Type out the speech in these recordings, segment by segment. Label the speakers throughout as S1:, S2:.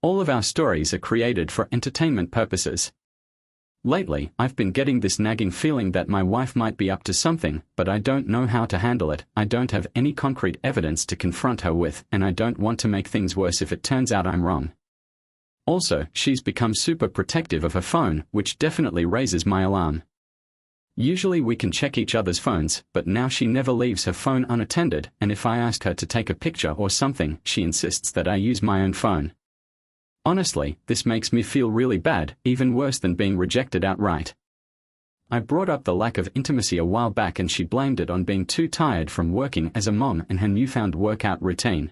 S1: All of our stories are created for entertainment purposes. Lately, I've been getting this nagging feeling that my wife might be up to something, but I don't know how to handle it. I don't have any concrete evidence to confront her with, and I don't want to make things worse if it turns out I'm wrong. Also, she's become super protective of her phone, which definitely raises my alarm. Usually we can check each other's phones, but now she never leaves her phone unattended, and if I ask her to take a picture or something, she insists that I use my own phone. Honestly, this makes me feel really bad, even worse than being rejected outright. I brought up the lack of intimacy a while back and she blamed it on being too tired from working as a mom and her newfound workout routine.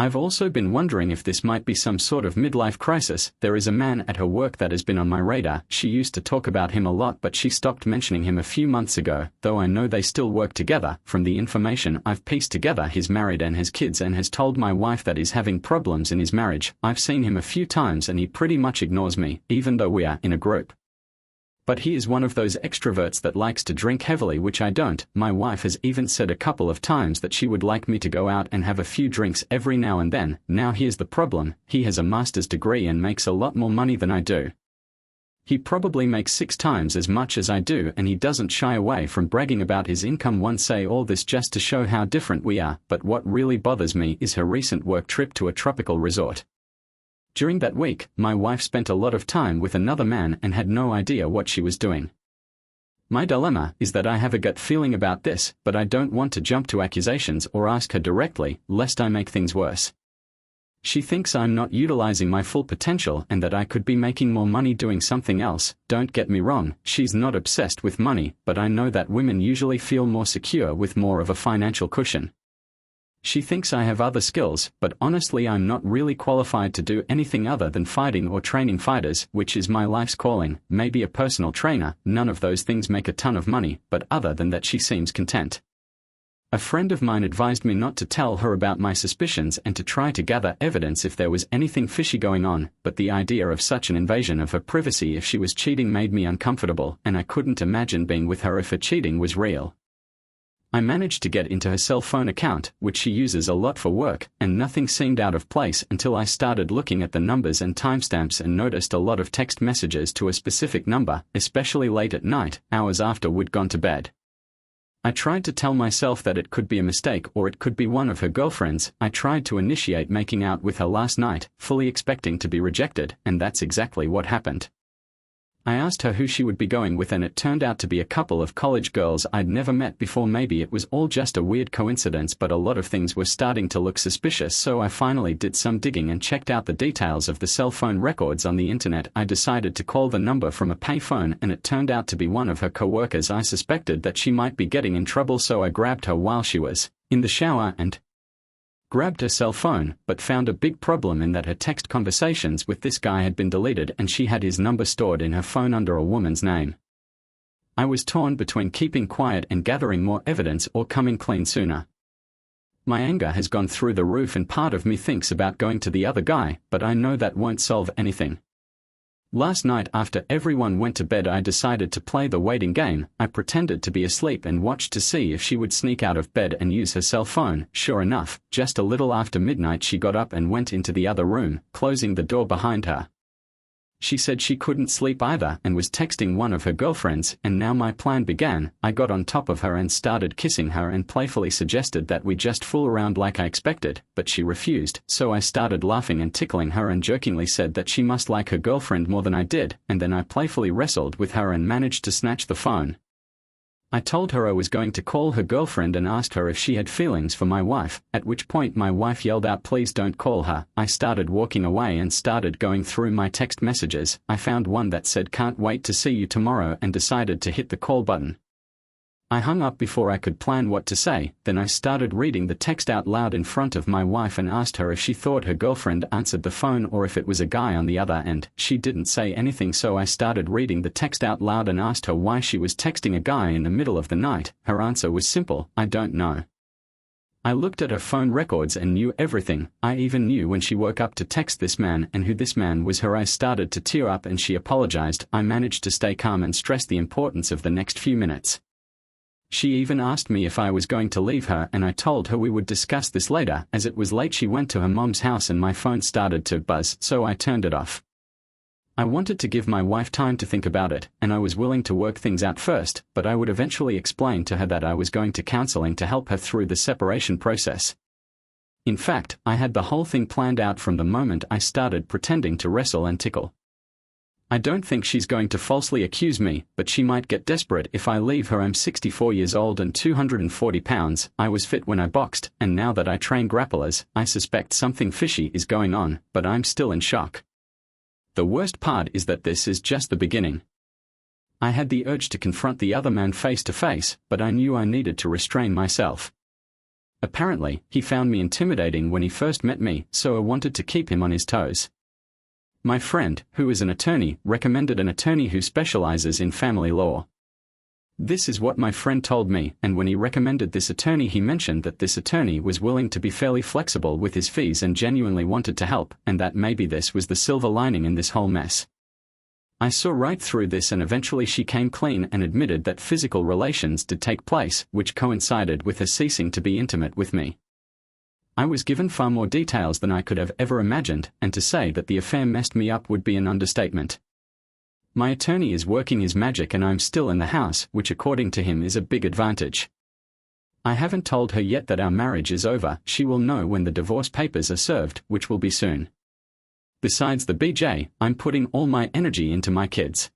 S1: I've also been wondering if this might be some sort of midlife crisis. There is a man at her work that has been on my radar. She used to talk about him a lot, but she stopped mentioning him a few months ago, though I know they still work together. From the information I've pieced together, he's married and has kids and has told my wife that he's having problems in his marriage. I've seen him a few times and he pretty much ignores me, even though we are in a group. But he is one of those extroverts that likes to drink heavily, which I don't. My wife has even said a couple of times that she would like me to go out and have a few drinks every now and then. Now here's the problem, he has a master's degree and makes a lot more money than I do. He probably makes 6 times as much as I do, and he doesn't shy away from bragging about his income. One say all this just to show how different we are, but what really bothers me is her recent work trip to a tropical resort. During that week, my wife spent a lot of time with another man and had no idea what she was doing. My dilemma is that I have a gut feeling about this, but I don't want to jump to accusations or ask her directly, lest I make things worse. She thinks I'm not utilizing my full potential and that I could be making more money doing something else. Don't get me wrong, she's not obsessed with money, but I know that women usually feel more secure with more of a financial cushion. She thinks I have other skills, but honestly I'm not really qualified to do anything other than fighting or training fighters, which is my life's calling. Maybe a personal trainer. None of those things make a ton of money, but other than that she seems content. A friend of mine advised me not to tell her about my suspicions and to try to gather evidence if there was anything fishy going on, but the idea of such an invasion of her privacy if she was cheating made me uncomfortable, and I couldn't imagine being with her if her cheating was real. I managed to get into her cell phone account, which she uses a lot for work, and nothing seemed out of place until I started looking at the numbers and timestamps and noticed a lot of text messages to a specific number, especially late at night, hours after we'd gone to bed. I tried to tell myself that it could be a mistake or it could be one of her girlfriends. I tried to initiate making out with her last night, fully expecting to be rejected, and that's exactly what happened. I asked her who she would be going with and it turned out to be a couple of college girls I'd never met before. Maybe it was all just a weird coincidence, but a lot of things were starting to look suspicious, so I finally did some digging and checked out the details of the cell phone records on the internet. I decided to call the number from a payphone and it turned out to be one of her co-workers. I suspected that she might be getting in trouble, so I grabbed her while she was in the shower and grabbed her cell phone, but found a big problem in that her text conversations with this guy had been deleted and she had his number stored in her phone under a woman's name. I was torn between keeping quiet and gathering more evidence or coming clean sooner. My anger has gone through the roof and part of me thinks about going to the other guy, but I know that won't solve anything. Last night after everyone went to bed I decided to play the waiting game. I pretended to be asleep and watched to see if she would sneak out of bed and use her cell phone. Sure enough, just a little after midnight she got up and went into the other room, closing the door behind her. She said she couldn't sleep either and was texting one of her girlfriends, and now my plan began. I got on top of her and started kissing her and playfully suggested that we just fool around like I expected, but she refused, so I started laughing and tickling her and jokingly said that she must like her girlfriend more than I did, and then I playfully wrestled with her and managed to snatch the phone. I told her I was going to call her girlfriend and asked her if she had feelings for my wife, at which point my wife yelled out, "Please don't call her." I started walking away and started going through my text messages. I found one that said "Can't wait to see you tomorrow" and decided to hit the call button. I hung up before I could plan what to say, then I started reading the text out loud in front of my wife and asked her if she thought her girlfriend answered the phone or if it was a guy on the other end. She didn't say anything, so I started reading the text out loud and asked her why she was texting a guy in the middle of the night. Her answer was simple: "I don't know." I looked at her phone records and knew everything. I even knew when she woke up to text this man and who this man was. Her eyes started to tear up and she apologized. I managed to stay calm and stress the importance of the next few minutes. She even asked me if I was going to leave her, and I told her we would discuss this later. As it was late, she went to her mom's house and my phone started to buzz, so I turned it off. I wanted to give my wife time to think about it, and I was willing to work things out first, but I would eventually explain to her that I was going to counseling to help her through the separation process. In fact, I had the whole thing planned out from the moment I started pretending to wrestle and tickle. I don't think she's going to falsely accuse me, but she might get desperate if I leave her. I'm 64 years old and 240 pounds. I was fit when I boxed, and now that I train grapplers, I suspect something fishy is going on, but I'm still in shock. The worst part is that this is just the beginning. I had the urge to confront the other man face to face, but I knew I needed to restrain myself. Apparently, he found me intimidating when he first met me, so I wanted to keep him on his toes. My friend, who is an attorney, recommended an attorney who specializes in family law. This is what my friend told me, and when he recommended this attorney, he mentioned that this attorney was willing to be fairly flexible with his fees and genuinely wanted to help, and that maybe this was the silver lining in this whole mess. I saw right through this, and eventually she came clean and admitted that physical relations did take place, which coincided with her ceasing to be intimate with me. I was given far more details than I could have ever imagined, and to say that the affair messed me up would be an understatement. My attorney is working his magic and I'm still in the house, which according to him is a big advantage. I haven't told her yet that our marriage is over. She will know when the divorce papers are served, which will be soon. Besides the BJ, I'm putting all my energy into my kids.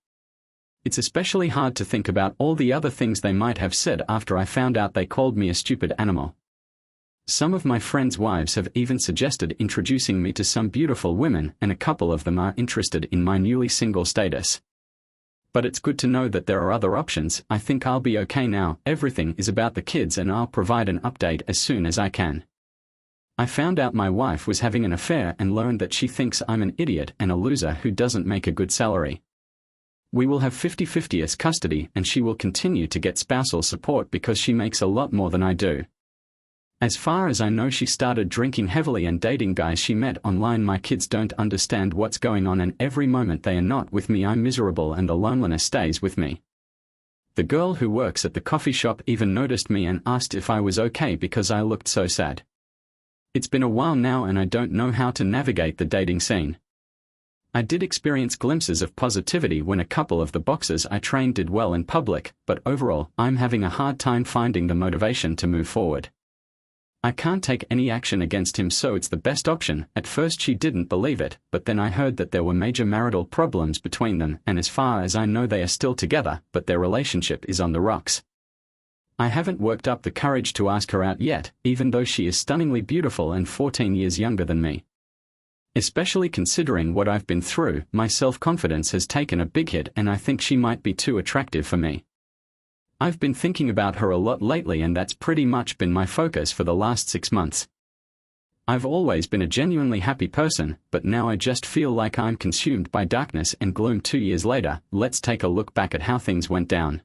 S1: It's especially hard to think about all the other things they might have said after I found out they called me a stupid animal. Some of my friends' wives have even suggested introducing me to some beautiful women, and a couple of them are interested in my newly single status. But it's good to know that there are other options. I think I'll be okay now. Everything is about the kids, and I'll provide an update as soon as I can. I found out my wife was having an affair and learned that she thinks I'm an idiot and a loser who doesn't make a good salary. We will have 50-50 as custody, and she will continue to get spousal support because she makes a lot more than I do. As far as I know, she started drinking heavily and dating guys she met online. My kids don't understand what's going on, and every moment they are not with me I'm miserable and the loneliness stays with me. The girl who works at the coffee shop even noticed me and asked if I was okay because I looked so sad. It's been a while now and I don't know how to navigate the dating scene. I did experience glimpses of positivity when a couple of the boxers I trained did well in public, but overall, I'm having a hard time finding the motivation to move forward. I can't take any action against him, so it's the best option. At first she didn't believe it, but then I heard that there were major marital problems between them, and as far as I know they are still together, but their relationship is on the rocks. I haven't worked up the courage to ask her out yet, even though she is stunningly beautiful and 14 years younger than me. Especially considering what I've been through, my self-confidence has taken a big hit and I think she might be too attractive for me. I've been thinking about her a lot lately, and that's pretty much been my focus for the last 6 months. I've always been a genuinely happy person, but now I just feel like I'm consumed by darkness and gloom. 2 years later, let's take a look back at how things went down.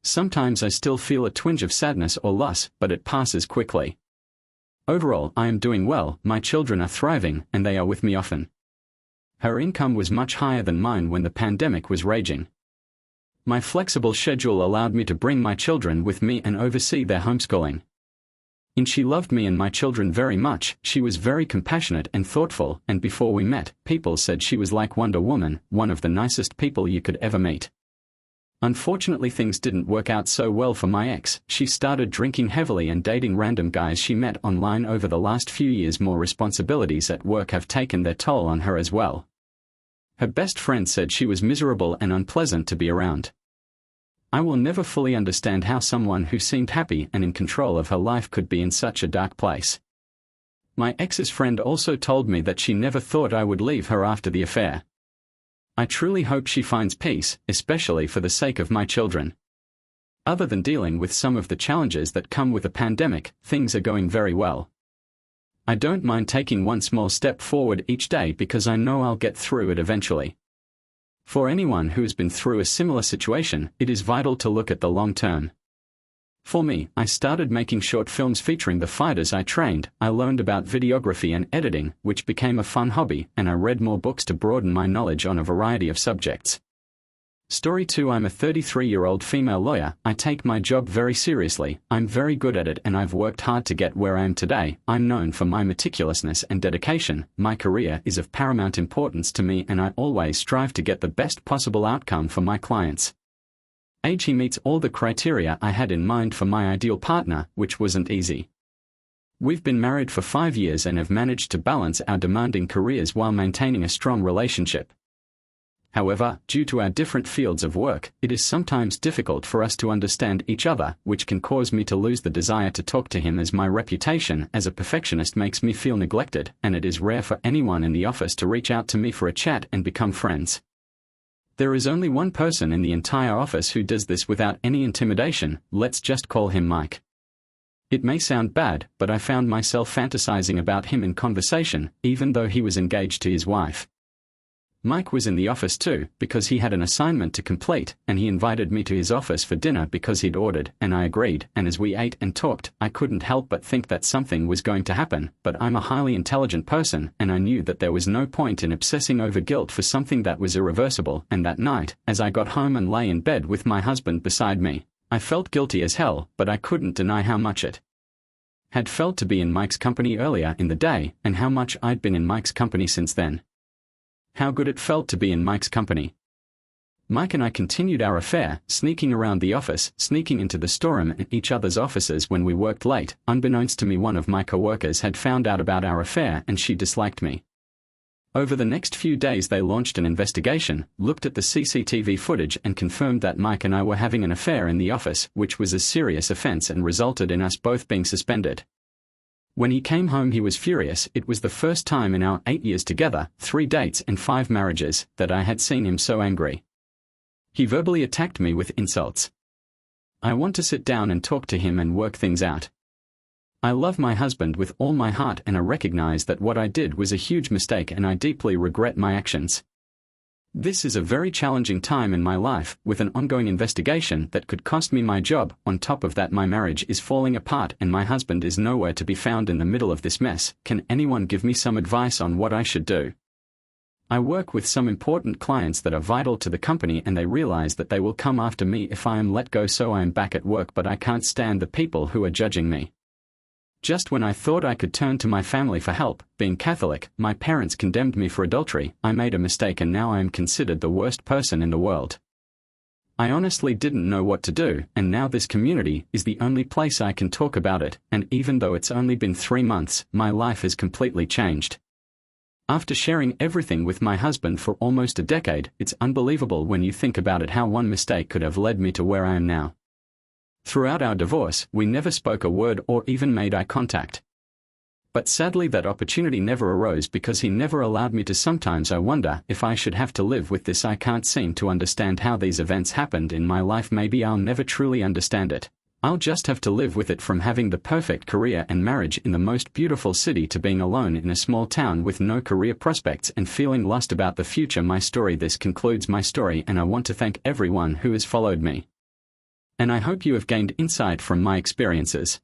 S1: Sometimes I still feel a twinge of sadness or loss, but it passes quickly. Overall, I am doing well, my children are thriving, and they are with me often. Her income was much higher than mine when the pandemic was raging. My flexible schedule allowed me to bring my children with me and oversee their homeschooling. And she loved me and my children very much. She was very compassionate and thoughtful, and before we met, people said she was like Wonder Woman, one of the nicest people you could ever meet. Unfortunately, things didn't work out so well for my ex. She started drinking heavily and dating random guys she met online over the last few years. More responsibilities at work have taken their toll on her as well. Her best friend said she was miserable and unpleasant to be around. I will never fully understand how someone who seemed happy and in control of her life could be in such a dark place. My ex's friend also told me that she never thought I would leave her after the affair. I truly hope she finds peace, especially for the sake of my children. Other than dealing with some of the challenges that come with a pandemic, things are going very well. I don't mind taking one small step forward each day because I know I'll get through it eventually. For anyone who's been through a similar situation, it is vital to look at the long term. For me, I started making short films featuring the fighters I trained. I learned about videography and editing, which became a fun hobby, and I read more books to broaden my knowledge on a variety of subjects. Story 2. I'm a 33-year-old female lawyer. I take my job very seriously. I'm very good at it and I've worked hard to get where I am today. I'm known for my meticulousness and dedication. My career is of paramount importance to me and I always strive to get the best possible outcome for my clients. Age. He meets all the criteria I had in mind for my ideal partner, which wasn't easy. We've been married for 5 years and have managed to balance our demanding careers while maintaining a strong relationship. However, due to our different fields of work, it is sometimes difficult for us to understand each other, which can cause me to lose the desire to talk to him as my reputation as a perfectionist makes me feel neglected, and it is rare for anyone in the office to reach out to me for a chat and become friends. There is only one person in the entire office who does this without any intimidation. Let's just call him Mike. It may sound bad, but I found myself fantasizing about him in conversation, even though he was engaged to his wife. Mike was in the office too, because he had an assignment to complete, and he invited me to his office for dinner because he'd ordered, and I agreed, and as we ate and talked, I couldn't help but think that something was going to happen, but I'm a highly intelligent person, and I knew that there was no point in obsessing over guilt for something that was irreversible, and that night, as I got home and lay in bed with my husband beside me, I felt guilty as hell, but I couldn't deny how much it had felt to be in Mike's company earlier in the day, and how much I'd been in Mike's company since then. How good it felt to be in Mike's company. Mike and I continued our affair, sneaking around the office, sneaking into the storeroom and each other's offices when we worked late. Unbeknownst to me, one of my coworkers had found out about our affair and she disliked me. Over the next few days they launched an investigation, looked at the CCTV footage and confirmed that Mike and I were having an affair in the office, which was a serious offense and resulted in us both being suspended. When he came home he was furious. It was the first time in our 8 years together, 3 dates and 5 marriages, that I had seen him so angry. He verbally attacked me with insults. I want to sit down and talk to him and work things out. I love my husband with all my heart and I recognize that what I did was a huge mistake and I deeply regret my actions. This is a very challenging time in my life, with an ongoing investigation that could cost me my job. On top of that, my marriage is falling apart and my husband is nowhere to be found in the middle of this mess. Can anyone give me some advice on what I should do? I work with some important clients that are vital to the company and they realize that they will come after me if I am let go, so I am back at work, but I can't stand the people who are judging me. Just when I thought I could turn to my family for help, being Catholic, my parents condemned me for adultery. I made a mistake and now I am considered the worst person in the world. I honestly didn't know what to do, and now this community is the only place I can talk about it, and even though it's only been 3 months, my life has completely changed. After sharing everything with my husband for almost a decade, it's unbelievable when you think about it how one mistake could have led me to where I am now. Throughout our divorce, we never spoke a word or even made eye contact. But sadly that opportunity never arose because he never allowed me to. Sometimes I wonder if I should have to live with this. I can't seem to understand how these events happened in my life. Maybe I'll never truly understand it. I'll just have to live with it, from having the perfect career and marriage in the most beautiful city to being alone in a small town with no career prospects and feeling lost about the future. My story. This concludes my story and I want to thank everyone who has followed me. And I hope you have gained insight from my experiences.